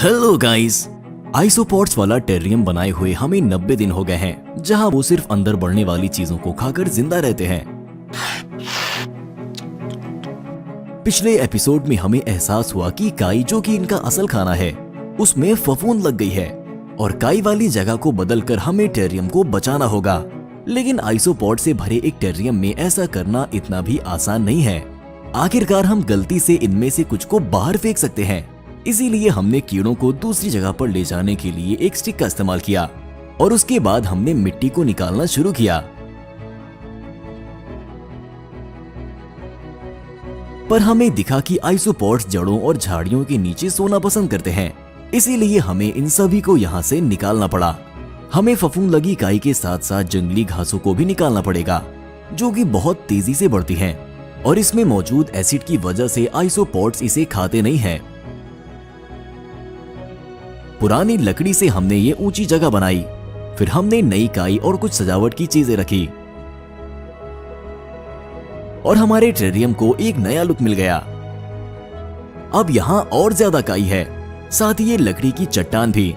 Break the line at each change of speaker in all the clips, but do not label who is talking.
Hello guys. आइसोपॉड्स वाला टेरियम बनाए हुए हमें 90 दिन हो गए हैं, जहां वो सिर्फ अंदर बढ़ने वाली चीजों को खाकर जिंदा रहते हैं। पिछले एपिसोड में हमें एहसास हुआ कि काई, जो कि इनका असल खाना है, उसमें फफूंद लग गई है और काई वाली जगह को बदलकर हमें टेरियम को बचाना होगा। लेकिन आइसोपॉड से भरे एक टेरियम में ऐसा करना इतना भी आसान नहीं है। आखिरकार हम गलती से इनमें से कुछ को बाहर फेंक सकते हैं। इसीलिए हमने कीड़ों को दूसरी जगह पर ले जाने के लिए एक स्टिक का इस्तेमाल किया और उसके बाद हमने मिट्टी को निकालना शुरू किया। पर हमें दिखा कि आइसोपॉड्स जड़ों और झाड़ियों के नीचे सोना पसंद करते हैं, इसीलिए हमें इन सभी को यहाँ से निकालना पड़ा। हमें फफूंद लगी काई के साथ साथ जंगली घासों को भी निकालना पड़ेगा, जो कि बहुत तेजी से बढ़ती हैं और इसमें मौजूद एसिड की वजह से आइसोपॉड्स इसे खाते नहीं हैं। पुरानी लकड़ी से हमने ये ऊंची जगह बनाई, फिर हमने नई काई और कुछ सजावट की चीजें रखी और हमारे टेरियम को एक नया लुक मिल गया। अब यहाँ और ज्यादा काई है, साथ ही ये लकड़ी की चट्टान भी,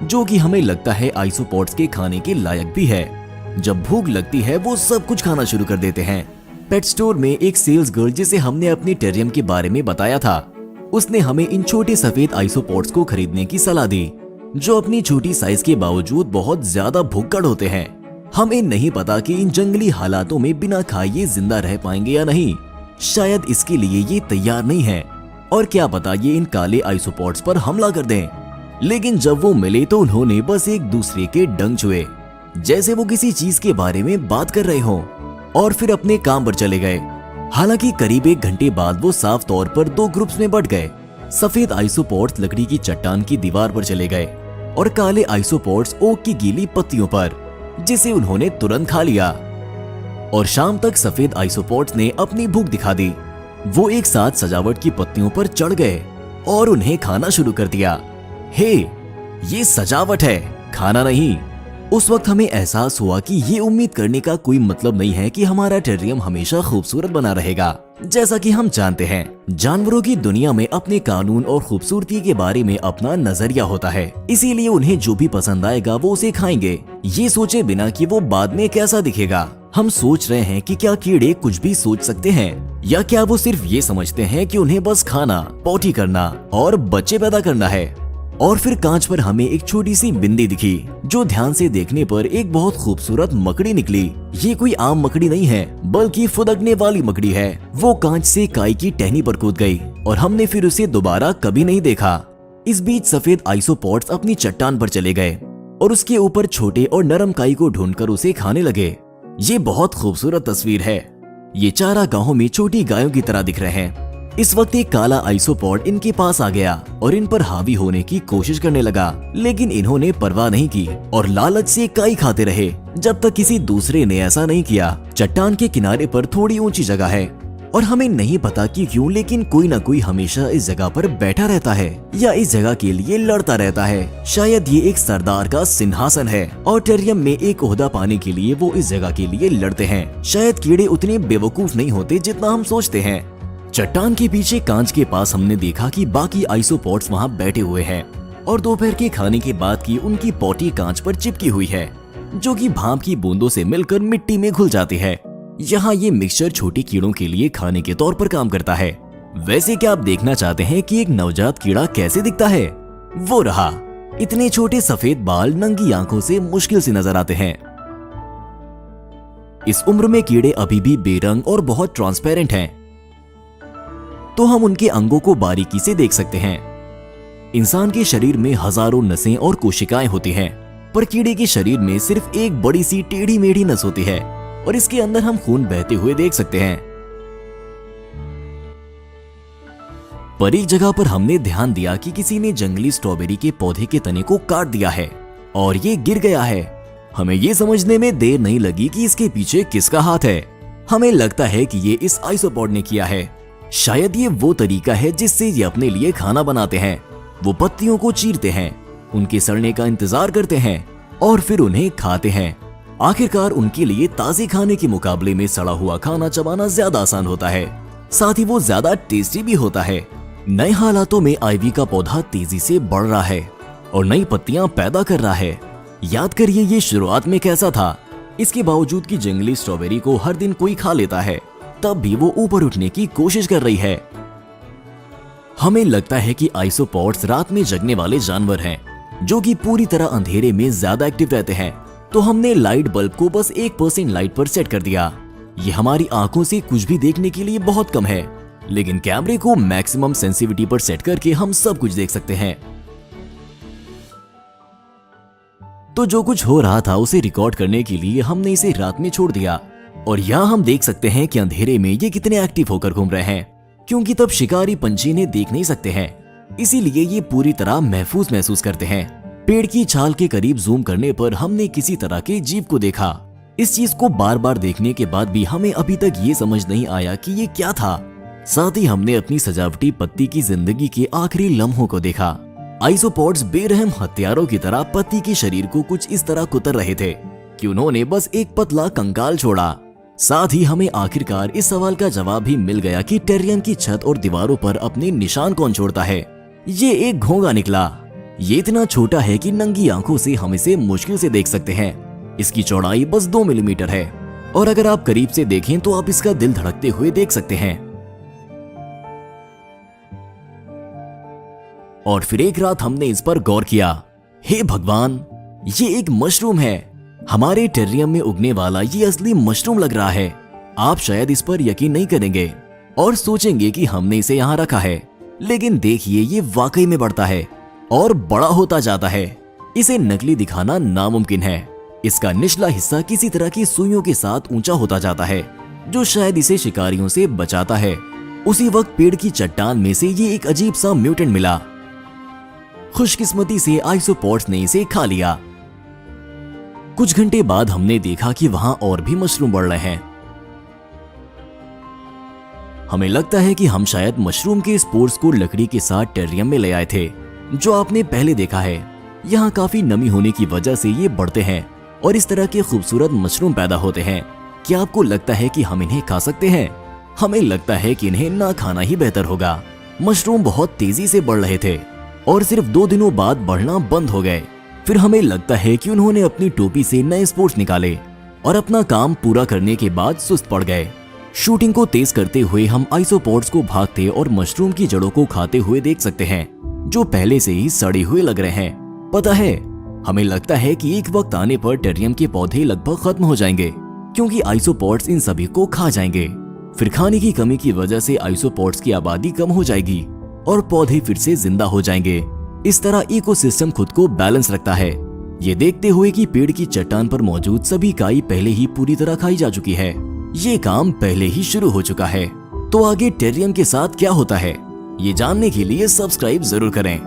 जो कि हमें लगता है आइसोपॉड्स के खाने के लायक भी है। जब भूख लगती है वो सब कुछ खाना शुरू कर देते हैं। पेट स्टोर में एक सेल्स गर्ल, जिसे हमने अपनी टेरियम के बारे में बताया था, उसने हमें इन छोटे सफेद आइसोपॉड्स को खरीदने की सलाह दी, जो अपनी छोटी साइज के बावजूद बहुत ज्यादा भुक्कड़ होते हैं। हमें नहीं पता कि इन जंगली हालातों में बिना खाए ये जिंदा रह पाएंगे या नहीं। शायद इसके लिए ये तैयार नहीं है और क्या पता ये इन काले आइसोपॉड्स पर हमला कर दें। लेकिन जब वो मिले तो उन्होंने बस एक दूसरे के डंक छुए, जैसे वो किसी चीज के बारे में बात कर रहे हों, और फिर अपने काम पर चले गए। हालांकि करीब 1 घंटे बाद वो साफ तौर पर 2 ग्रुप्स में बंट गए। सफेद आइसोपॉड्स लकड़ी की चट्टान की दीवार पर चले गए और काले आइसोपॉड्स ओक की गीली पत्तियों पर, जिसे उन्होंने तुरंत खा लिया। और शाम तक सफेद आइसोपॉड्स ने अपनी भूख दिखा दी। वो एक साथ सजावट की पत्तियों पर चढ़ गए और उन्हें खाना शुरू कर दिया। हे, ये सजावट है, खाना नहीं। उस वक्त हमें एहसास हुआ कि ये उम्मीद करने का कोई मतलब नहीं है कि हमारा टेरियम हमेशा खूबसूरत बना रहेगा। जैसा कि हम जानते हैं, जानवरों की दुनिया में अपने कानून और खूबसूरती के बारे में अपना नजरिया होता है, इसीलिए उन्हें जो भी पसंद आएगा वो उसे खाएंगे, ये सोचे बिना कि वो बाद में कैसा दिखेगा। हम सोच रहे हैं कि क्या कीड़े कुछ भी सोच सकते हैं, या क्या वो सिर्फ ये समझते हैं कि उन्हें बस खाना, पॉटी करना और बच्चे पैदा करना है। और फिर कांच पर हमें एक छोटी सी बिंदी दिखी, जो ध्यान से देखने पर एक बहुत खूबसूरत मकड़ी निकली। ये कोई आम मकड़ी नहीं है, बल्कि फुदकने वाली मकड़ी है। वो कांच से काई की टहनी पर कूद गई और हमने फिर उसे दोबारा कभी नहीं देखा। इस बीच सफेद आइसोपॉड्स अपनी चट्टान पर चले गए और उसके ऊपर छोटे और नरम काई को ढूंढकर उसे खाने लगे। ये बहुत खूबसूरत तस्वीर है। ये चारागाहों में छोटी गायों की तरह दिख रहे हैं। इस वक्त एक काला आइसोपॉड इनके पास आ गया और इन पर हावी होने की कोशिश करने लगा, लेकिन इन्होंने परवाह नहीं की और लालच से काई खाते रहे जब तक किसी दूसरे ने ऐसा नहीं किया। चट्टान के किनारे पर थोड़ी ऊंची जगह है और हमें नहीं पता कि क्यों, लेकिन कोई ना कोई हमेशा इस जगह पर बैठा रहता है या इस जगह के लिए लड़ता रहता है। शायद ये एक सरदार का सिंहासन है और टेरियम में एक ओहदा पाने के लिए वो इस जगह के लिए लड़ते हैं। शायद कीड़े उतने बेवकूफ नहीं होते जितना हम सोचते हैं। चट्टान के पीछे कांच के पास हमने देखा कि बाकी आइसोपॉड्स वहां बैठे हुए हैं और दोपहर के खाने के बाद की उनकी पॉटी कांच पर चिपकी हुई है, जो कि भाप की बूंदों से मिलकर मिट्टी में घुल जाती है। यहाँ ये मिक्सचर छोटे कीड़ों के लिए खाने के तौर पर काम करता है। वैसे क्या आप देखना चाहते हैं कि एक नवजात कीड़ा कैसे दिखता है? वो रहा। इतने छोटे सफेद बाल नंगी आंखों से मुश्किल से नजर आते हैं। इस उम्र में कीड़े अभी भी बेरंग और बहुत ट्रांसपेरेंट हैं, तो हम उनके अंगों को बारीकी से देख सकते हैं। इंसान के शरीर में हजारों नसें और कोशिकाएं होती हैं, पर कीड़े के शरीर में सिर्फ एक बड़ी सी टेढ़ी मेढ़ी नस होती है और इसके अंदर हम खून बहते हुए देख सकते हैं। पर एक जगह पर हमने ध्यान दिया कि किसी ने जंगली स्ट्रॉबेरी के पौधे के तने को काट दिया है और ये गिर गया है। हमें ये समझने में देर नहीं लगी कि इसके पीछे किसका हाथ है। हमें लगता है कि ये इस आइसोपॉड ने किया है। शायद ये वो तरीका है जिससे ये अपने लिए खाना बनाते हैं। वो पत्तियों को चीरते हैं, उनके सड़ने का इंतजार करते हैं और फिर उन्हें खाते हैं। आखिरकार उनके लिए ताजे खाने के मुकाबले में सड़ा हुआ खाना चबाना ज्यादा आसान होता है, साथ ही वो ज्यादा टेस्टी भी होता है। नए हालातों में आइवी का पौधा तेजी से बढ़ रहा है और नई पत्तियां पैदा कर रहा है। याद करिए ये शुरुआत में कैसा था। इसके बावजूद कि जंगली स्ट्रॉबेरी को हर दिन कोई खा लेता है, तब भी वो ऊपर उठने की कोशिश कर रही है। हमें लगता है कि आइसोपॉड्स रात में जगने वाले जानवर हैं, जो कि पूरी तरह अंधेरे में ज्यादा एक्टिव रहते हैं। तो हमने लाइट बल्ब को बस 1% लाइट पर सेट कर दिया। ये हमारी आंखों से कुछ भी देखने के लिए बहुत कम है, लेकिन कैमरे को मैक्सिमम सेंसिटिविटी पर सेट करके हम सब कुछ देख सकते हैं। तो जो कुछ हो रहा था उसे रिकॉर्ड करने के लिए हमने इसे रात में छोड़ दिया। और यहाँ हम देख सकते हैं कि अंधेरे में ये कितने एक्टिव होकर घूम रहे हैं, क्योंकि तब शिकारी पंछी इन्हें देख नहीं सकते हैं, इसीलिए ये पूरी तरह महफूज महसूस करते हैं। पेड़ की छाल के करीब जूम करने पर हमने किसी तरह के जीव को देखा। इस चीज को बार बार देखने के बाद भी हमें अभी तक ये समझ नहीं आया कि ये क्या था। साथ ही हमने अपनी सजावटी पत्ती की जिंदगी के आखिरी लम्हों को देखा। आइसोपॉड्स बेरहम हत्यारों की तरह पत्ती के शरीर को कुछ इस तरह कुतर रहे थे कि उन्होंने बस एक पतला कंकाल छोड़ा। साथ ही हमें आखिरकार इस सवाल का जवाब भी मिल गया कि टेरियम की छत और दीवारों पर अपने निशान कौन छोड़ता है। ये एक घोंघा निकला। ये इतना छोटा है कि नंगी आंखों से हम इसे मुश्किल से देख सकते हैं। इसकी चौड़ाई बस 2 मिलीमीटर है और अगर आप करीब से देखें तो आप इसका दिल धड़कते हुए देख सकते हैं। और फिर एक रात हमने इस पर गौर किया। हे भगवान, ये एक मशरूम है। हमारे टेरियम में उगने वाला ये असली मशरूम लग रहा है। आप शायद इस पर यकीन नहीं करेंगे और सोचेंगे कि हमने इसे यहाँ रखा है, लेकिन देखिए ये वाकई में बढ़ता है और बड़ा होता जाता है। इसे नकली दिखाना नामुमकिन है। इसका निचला हिस्सा किसी तरह की सुइयों के साथ ऊंचा होता जाता है, जो शायद इसे शिकारियों से बचाता है। उसी वक्त पेड़ की चट्टान में से ये एक अजीब सा म्यूटेंट मिला। खुशकिस्मती से आइसोपॉड्स ने इसे खा लिया। कुछ घंटे बाद हमने देखा कि वहां और भी मशरूम बढ़ रहे हैं। हमें लगता है कि हम शायद मशरूम के स्पोर्स को लकड़ी के साथ टेरियम में ले आए थे, जो आपने पहले देखा है। यहाँ काफी नमी होने की वजह से ये बढ़ते हैं और इस तरह के खूबसूरत मशरूम पैदा होते हैं। क्या आपको लगता है कि हम इन्हें खा सकते हैं? हमें लगता है कि इन्हें ना खाना ही बेहतर होगा। मशरूम बहुत तेजी से बढ़ रहे थे और सिर्फ 2 दिनों बाद बढ़ना बंद हो गए। फिर हमें लगता है कि उन्होंने अपनी टोपी से नए स्पोर्स निकाले और अपना काम पूरा करने के बाद सुस्त पड़ गए। शूटिंग को तेज करते हुए हम आइसोपॉड्स को भागते और मशरूम की जड़ों को खाते हुए देख सकते हैं, जो पहले से ही सड़े हुए लग रहे हैं। पता है, हमें लगता है कि एक वक्त आने पर टेरियम के पौधे लगभग खत्म हो जाएंगे, क्योंकि आइसोपॉड्स इन सभी को खा जाएंगे। फिर खाने की कमी की वजह से आइसोपॉड्स की आबादी कम हो जाएगी और पौधे फिर से जिंदा हो जाएंगे। इस तरह इकोसिस्टम खुद को बैलेंस रखता है, ये देखते हुए कि पेड़ की चट्टान पर मौजूद सभी काई पहले ही पूरी तरह खाई जा चुकी है। ये काम पहले ही शुरू हो चुका है। तो आगे टेरियम के साथ क्या होता है, ये जानने के लिए सब्सक्राइब जरूर करें।